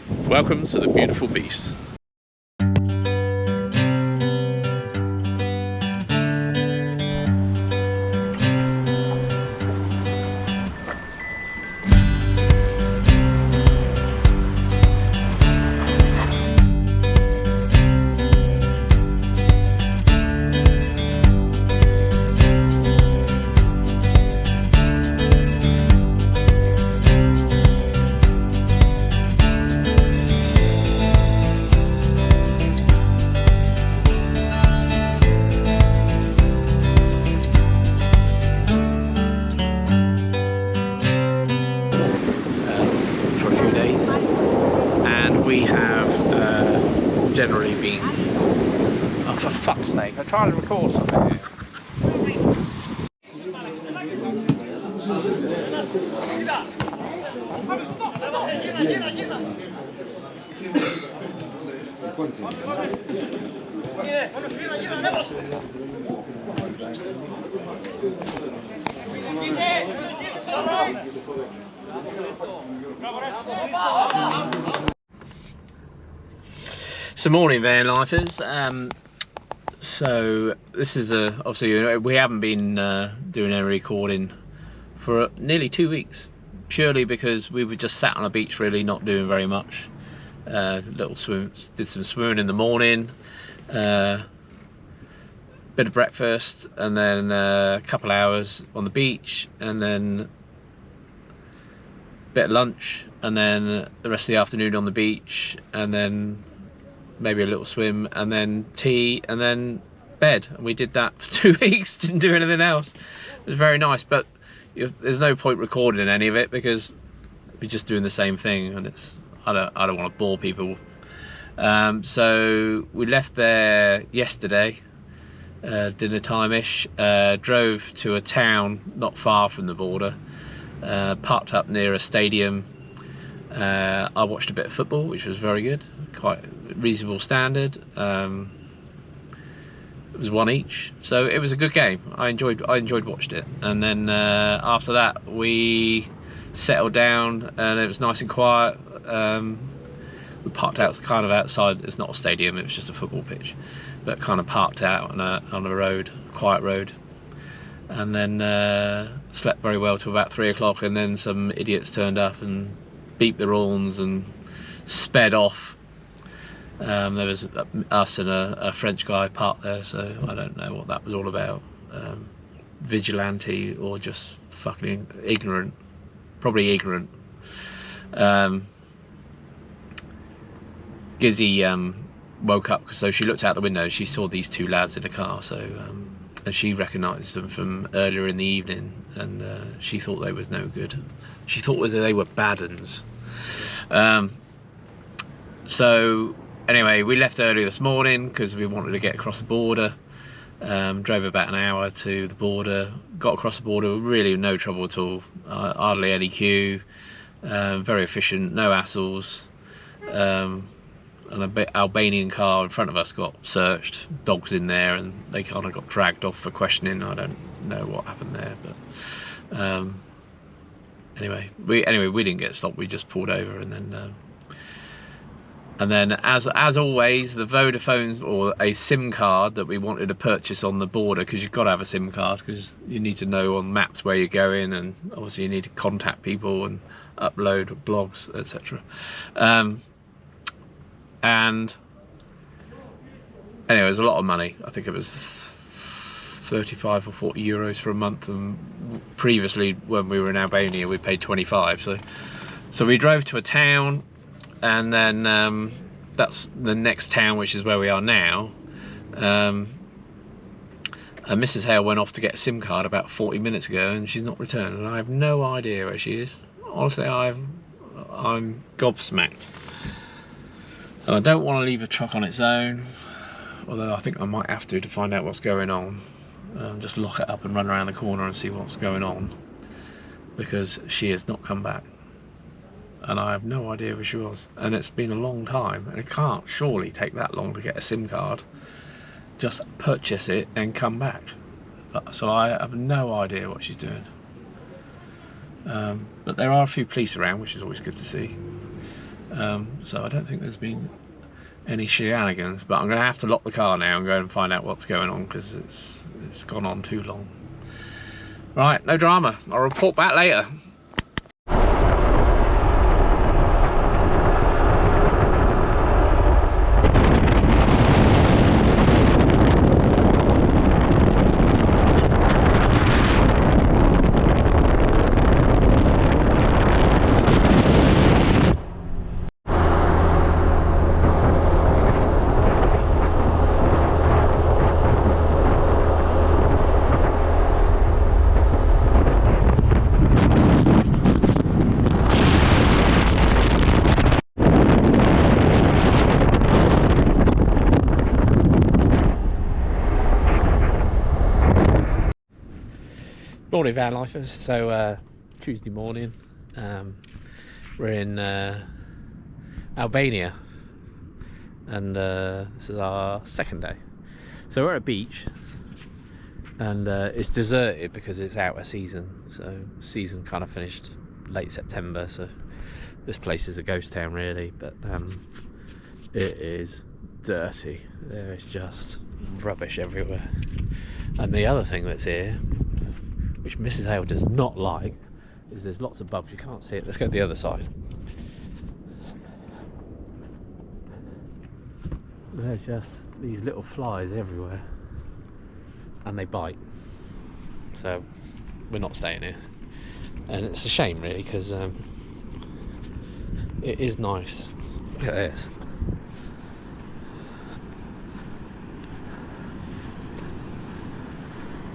Welcome to the beautiful beast. We have generally been... Oh, for fuck's sake, I'm trying to record something here. So morning van lifers. So this is obviously we haven't been doing any recording for nearly 2 weeks, purely because we were just sat on a beach really not doing very much. Little swims, did some swimming in the morning, bit of breakfast, and then a couple hours on the beach, and then bit of lunch, and then the rest of the afternoon on the beach, and then maybe a little swim, and then tea, and then bed. And we did that for 2 weeks, didn't do anything else. It was very nice, but there's no point recording any of it because we're just doing the same thing, and I don't want to bore people. So we left there yesterday, dinner time-ish, drove to a town not far from the border, parked up near a stadium. I watched a bit of football, which was very good, quite reasonable standard. It was one each, so it was a good game. I enjoyed watching it. And then after that we settled down, and it was nice and quiet. We parked out kind of outside. It's not a stadium, it was just a football pitch, but kind of parked out on a road, quiet road, and then slept very well till about 3 o'clock, and then some idiots turned up and beeped their horns and sped off. There was us and a French guy parked there, so I don't know what that was all about. Vigilante or just fucking ignorant, probably ignorant. Gizzy woke up, so she looked out the window, she saw these two lads in a car, so and she recognised them from earlier in the evening, and she thought they was no good. She thought whether they were bad uns. So anyway, we left early this morning because we wanted to get across the border. Drove about an hour to the border, got across the border, really no trouble at all, hardly any queue, very efficient, no hassles. And a Albanian car in front of us got searched, dogs in there, and they kind of got dragged off for questioning. I don't know what happened there, but anyway, we didn't get stopped. We just pulled over, and then as always, the Vodafone or a SIM card that we wanted to purchase on the border, because you've got to have a SIM card because you need to know on maps where you're going, and obviously you need to contact people and upload blogs, etc. And anyway, it was a lot of money. I think it was 35 or 40 euros for a month, and previously when we were in Albania we paid 25. So we drove to a town, and then that's the next town, which is where we are now. And Mrs. Hale went off to get a SIM card about 40 minutes ago, and she's not returned, and I have no idea where she is. Honestly, I'm gobsmacked. And I don't want to leave a truck on its own, although I think I might have to find out what's going on. Just lock it up and run around the corner and see what's going on, because she has not come back. And I have no idea where she was. And it's been a long time, and it can't surely take that long to get a SIM card. Just purchase it and come back. So I have no idea what she's doing. But there are a few police around, which is always good to see. So I don't think there's been any shenanigans, but I'm going to have to lock the car now and go and find out what's going on, because it's gone on too long. Right, no drama. I'll report back later. Morning, van lifers. So Tuesday morning, we're in Albania, and this is our second day. So we're at a beach, and it's deserted because it's out of season. So season kind of finished late September, so this place is a ghost town really, but it is dirty. There is just rubbish everywhere. And the other thing that's here, which Mrs. Hale does not like, is there's lots of bugs. You can't see it. Let's go to the other side. There's just these little flies everywhere, and they bite. So we're not staying here, and it's a shame really, because it is nice. Look at this.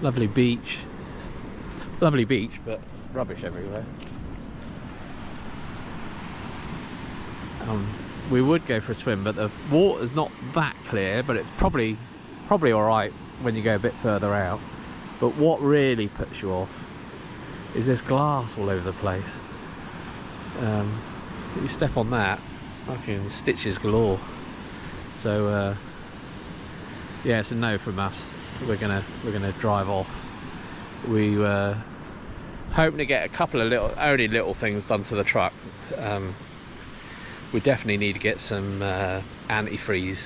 Lovely beach, but rubbish everywhere. We would go for a swim, but the water's not that clear, but it's probably all right when you go a bit further out. But what really puts you off is this glass all over the place. You step on that, fucking stitches galore. So yeah, it's a no from us. We're gonna drive off. We were hoping to get a couple of little things done to the truck. We definitely need to get some antifreeze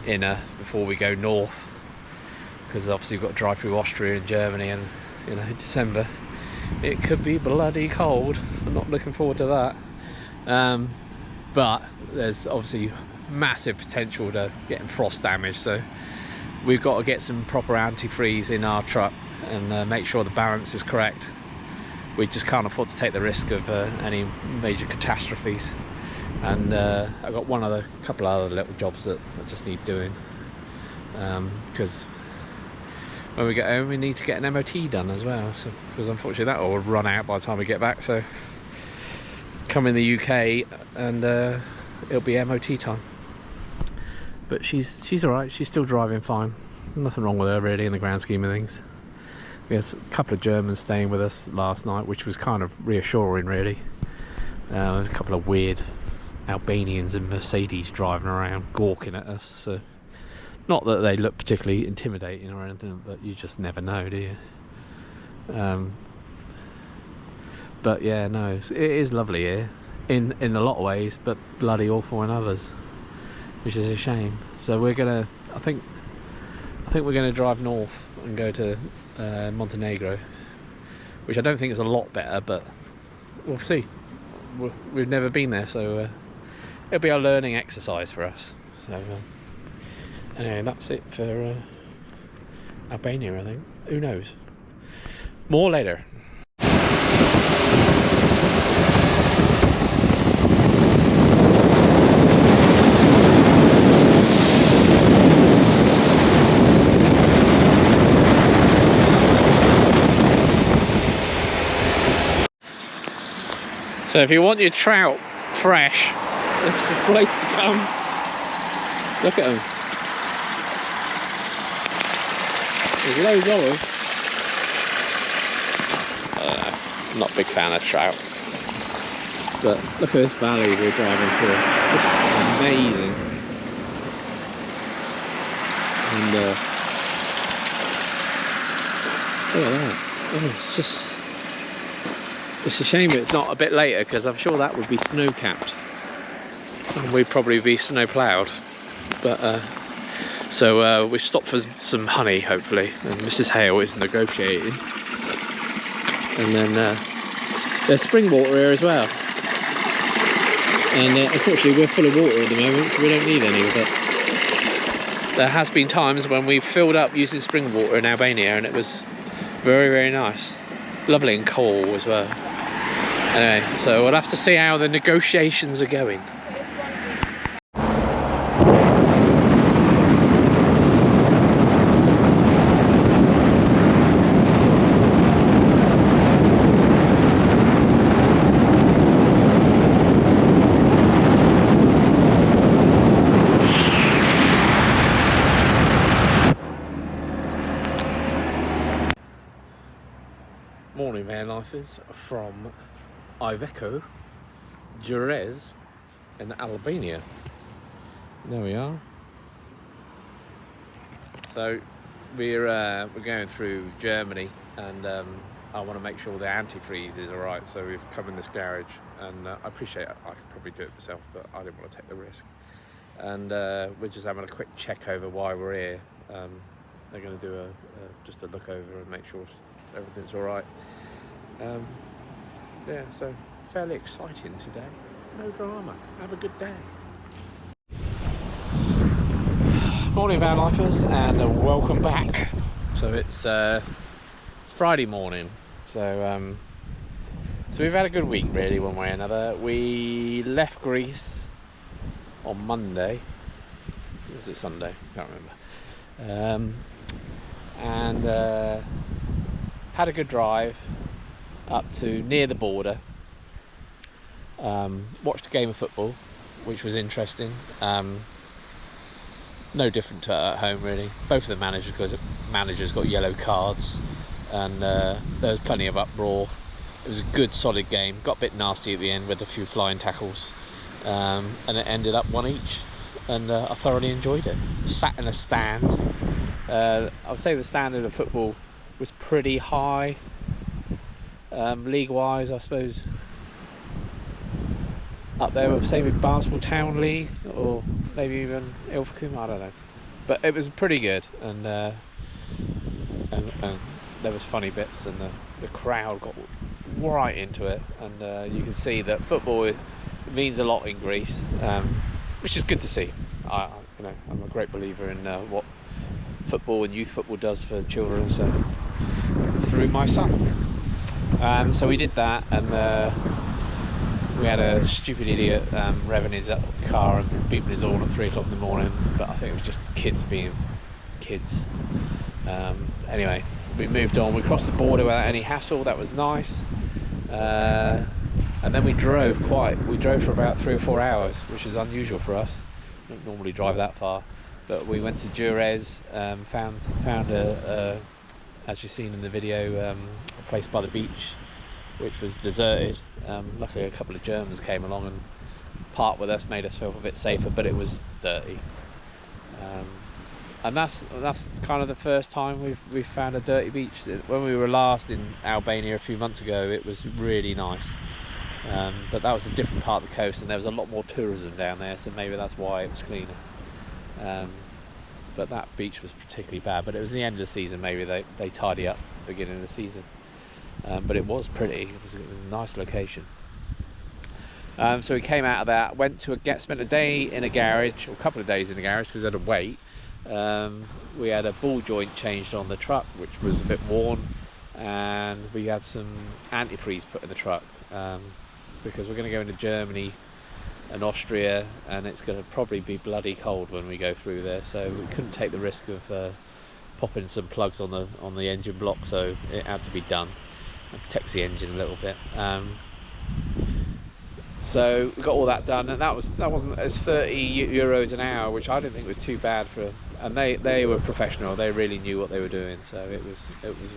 inner before we go north, because obviously we've got to drive through Austria and Germany, and you know, December it could be bloody cold. I'm not looking forward to that. But there's obviously massive potential to getting frost damage, so we've got to get some proper antifreeze in our truck and make sure the balance is correct. We just can't afford to take the risk of any major catastrophes. And I've got couple of other little jobs that I just need doing, because when we get home we need to get an MOT done as well, so because unfortunately that will run out by the time we get back. So come in the UK and it'll be MOT time. But she's alright, she's still driving fine. Nothing wrong with her really in the grand scheme of things. We had a couple of Germans staying with us last night, which was kind of reassuring really. There's a couple of weird Albanians in Mercedes driving around gawking at us, so not that they look particularly intimidating or anything, but you just never know, do you? But yeah, no, it is lovely here in a lot of ways, but bloody awful in others, which is a shame. So I think we're gonna drive north and go to Montenegro, which I don't think is a lot better, but we'll see. We've never been there, so it'll be a learning exercise for us. So anyway, that's it for Albania, I think. Who knows? More later. So if you want your trout fresh, this is the place to come. Look at them. There's loads of them. Not a big fan of trout. But look at this valley we're driving through. Just amazing. And look at that. Oh, it's a shame it's not a bit later, because I'm sure that would be snow capped. and we'd probably be snow ploughed. But so we stopped for some honey, hopefully, and Mrs. Hale is negotiating. And then there's spring water here as well. And unfortunately we're full of water at the moment, so we don't need any, but there has been times when we've filled up using spring water in Albania, and it was very, very nice. Lovely and cool as well. Anyway, so we'll have to see how the negotiations are going. Morning van lifers from Iveco, Jerez in Albania. There we are. So we're going through Germany, and I want to make sure the antifreeze is alright, so we've come in this garage, and I appreciate I could probably do it myself, but I didn't want to take the risk. And we're just having a quick check over why we're here. They're going to do just a look over and make sure everything's alright. Yeah, so fairly exciting today. No drama. Have a good day. Morning van lifers, and welcome back. So it's Friday morning. So we've had a good week, really, one way or another. We left Greece on Monday. Was it Sunday? Can't remember. And had a good drive up to near the border. Watched a game of football, which was interesting. No different to at home, really. Both of the managers got yellow cards, and there was plenty of uproar. It was a good, solid game. Got a bit nasty at the end with a few flying tackles, and it ended up 1 each. And I thoroughly enjoyed it. Sat in a stand. I would say the standard of football was pretty high. League-wise, I suppose, up there with, say, with Barnstable Town League, or maybe even Ilfracombe, I don't know. But it was pretty good, and there was funny bits, and the crowd got right into it, and you can see that football means a lot in Greece, which is good to see. I'm a great believer in what football and youth football does for children, so through my son. So we did that, and we had a stupid idiot revving his car and beeping his horn at 3 o'clock in the morning, but I think it was just kids being kids. Anyway, we moved on. We crossed the border without any hassle. That was nice. And then we drove for about 3 or 4 hours, which is unusual for us. We don't normally drive that far, but we went to Jerez, found a as you've seen in the video, a place by the beach which was deserted. Luckily a couple of Germans came along and parked with us, made us feel a bit safer, but it was dirty. And that's kind of the first time we've found a dirty beach. When we were last in Albania a few months ago, it was really nice, but that was a different part of the coast, and there was a lot more tourism down there, so maybe that's why it was cleaner. But that beach was particularly bad, but it was the end of the season. Maybe they tidy up at the beginning of the season, but it was pretty. It was a nice location. So we came out of that, spent a day in a garage, or a couple of days in a garage, because we had to wait. We had a ball joint changed on the truck, which was a bit worn, and we had some antifreeze put in the truck, because we're going to go into Germany and Austria, and it's going to probably be bloody cold when we go through there, so we couldn't take the risk of popping some plugs on the engine block, so it had to be done. It protects the engine a little bit. So we got all that done, and it's 30 euros an hour, which I didn't think was too bad for. And they were professional. They really knew what they were doing. So it was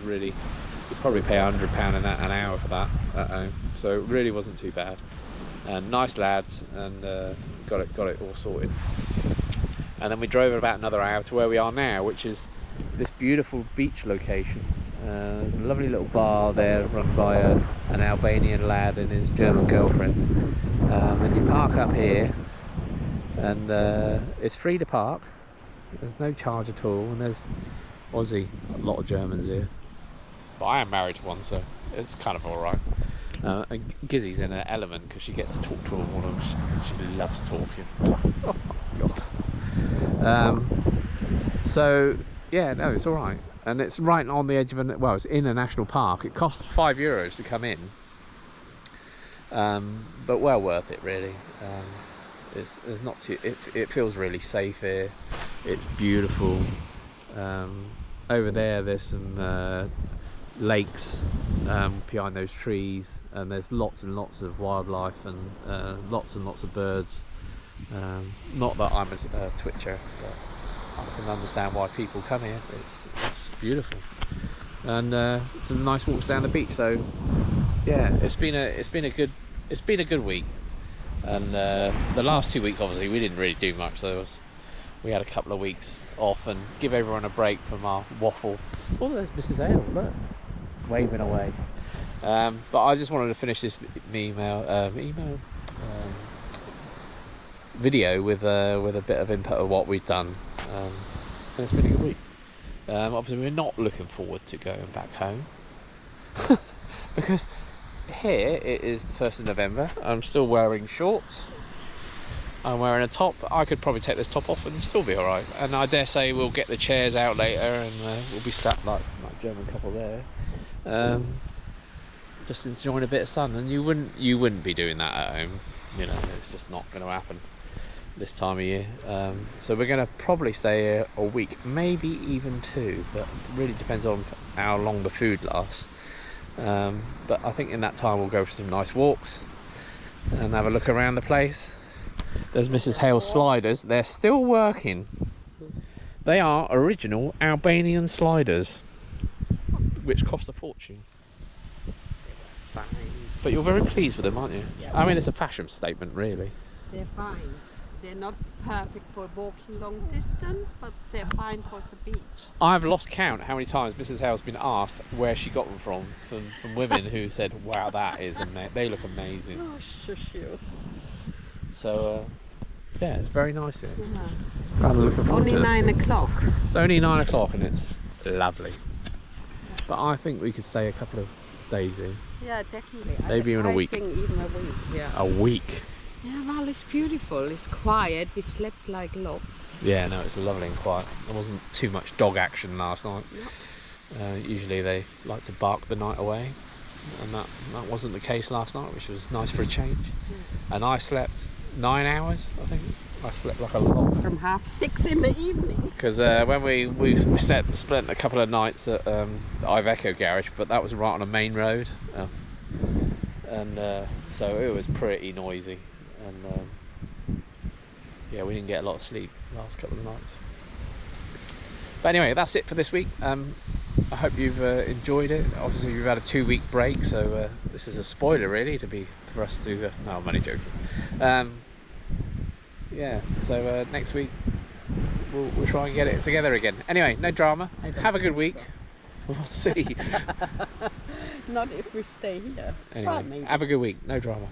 really, you'd probably pay £100 an hour for that at home. So it really wasn't too bad. And nice lads, and got it all sorted. And then we drove about another hour to where we are now, which is this beautiful beach location. Lovely little bar there run by an Albanian lad and his German girlfriend. And you park up here, and it's free to park. There's no charge at all, and there's Aussie, a lot of Germans here. But I am married to one, so it's kind of alright. And Gizzy's in her element because she gets to talk to all of them. She loves talking. Oh my god. So yeah, no, it's alright. And it's right on the edge of it's in a national park. It costs €5 to come in. But well worth it, really. There's not too. It feels really safe here. It's beautiful. Over there's some lakes behind those trees, and there's lots and lots of wildlife and lots and lots of birds. Not that I'm a twitcher, but I can understand why people come here. It's beautiful, and some nice walks down the beach. So yeah, it's been a good week. And the last 2 weeks, obviously, we didn't really do much. So we had a couple of weeks off and give everyone a break from our waffle. Oh, there's Mrs. Hale, look, waving away. But I just wanted to finish this video with a bit of input of what we've done. And it's been a good week. Obviously, we're not looking forward to going back home because here it is the 1st of November. I'm still wearing shorts. I'm wearing a top. I could probably take this top off and still be alright. And I dare say we'll get the chairs out later and we'll be sat like German couple there, just enjoying a bit of sun. And you wouldn't be doing that at home. You know, it's just not going to happen this time of year. So we're going to probably stay here a week, maybe even 2, but it really depends on how long the food lasts. But I think in that time we'll go for some nice walks and have a look around the place. There's Mrs. Hale's sliders. They're still working. They are original Albanian sliders, which cost a fortune. Fine. But you're very pleased with them, aren't you? Yeah. I mean, it's a fashion statement, really. They're fine. They're not perfect for walking long distance, but they're fine for the beach. I've lost count how many times Mrs. Hale's been asked where she got them from women who said, "Wow, that is amazing. They look amazing." Oh, shush you. So, yeah, it's very nice here. Yeah. Kind of looking forward Only to it. 9 o'clock. It's only 9 o'clock and it's lovely. But I think we could stay a couple of days here. Yeah, definitely. Maybe even a week. I think even a week, yeah. A week? Yeah, well, it's beautiful. It's quiet. We slept like logs. Yeah, no, it's lovely and quiet. There wasn't too much dog action last night. No. Usually they like to bark the night away, and that wasn't the case last night, which was nice for a change. And I slept 9 hours, I think. I slept like a log. From 6:30 in the evening. Because when we spent a couple of nights at the Iveco garage, but that was right on a main road, and so it was pretty noisy, and yeah, we didn't get a lot of sleep last couple of nights. But anyway, that's it for this week. I hope you've enjoyed it. Obviously, we've had a 2-week break, so this is a spoiler, really, for us to. No, I'm only joking. Yeah, so next week we'll try and get it together again. Anyway, no drama. Have a good week. We'll see. Not if we stay here. Anyway, have a good week. No drama.